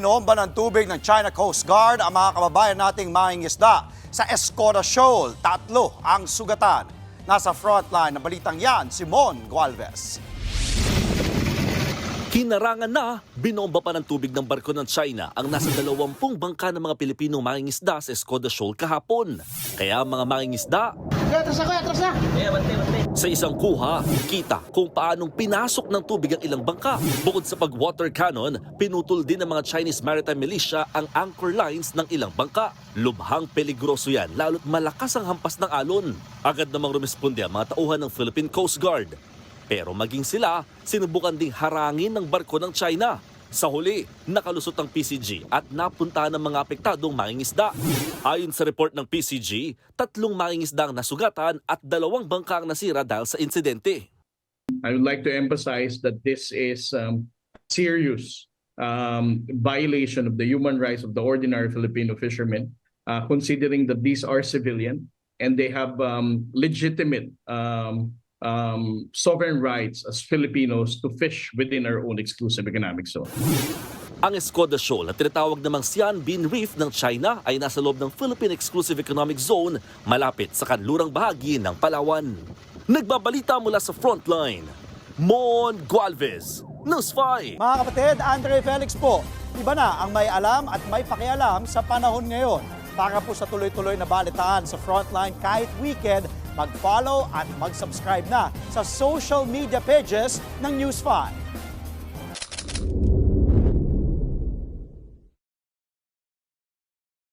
binomba ng tubig ng China Coast Guard ang mga kababayan nating mangingisda sa Escoda Shoal. 3 ang sugatan. Nasa frontline ng balitang yan, Simon Gualvez. Kinarangan na, binomba pa ng tubig ng barko ng China ang nasa 20 bangka ng mga Pilipinong mangingisda sa Escoda Shoal kahapon. Kaya ang mga mangingisda, Atras na! sa isang kuha, kita kung paanong pinasok ng tubig ang ilang bangka. Bukod sa pag-water cannon, pinutol din ng mga Chinese Maritime Militia ang anchor lines ng ilang bangka. Lubhang peligroso yan, lalo't malakas ang hampas ng alon. Agad namang rumisponde ang mga tauhan ng Philippine Coast Guard. Pero maging sila, sinubukan ding harangin ng barko ng China. Sa huli, nakalusot ang PCG at napuntahan ng mga apektadong mangingisda. Ayon sa report ng PCG, 3 mangingisda ang nasugatan at 2 bangka ang nasira dahil sa insidente. I would like to emphasize that this is serious violation of the human rights of the ordinary Filipino fishermen, considering that these are civilian and they have legitimate sovereign rights as Filipinos to fish within our own exclusive economic zone. Ang Escoda Shoal na tinatawag namang Xian Bin Reef ng China ay nasa loob ng Philippine Exclusive Economic Zone malapit sa kanlurang bahagi ng Palawan. Nagbabalita mula sa frontline, Mon Gualvez, News 5. Mga kapatid, Andre Felix po. Iba na ang may alam at may pakialam sa panahon ngayon. Para po sa tuloy-tuloy na balitaan sa frontline kahit weekend, mag-follow at mag-subscribe na sa social media pages ng News 5.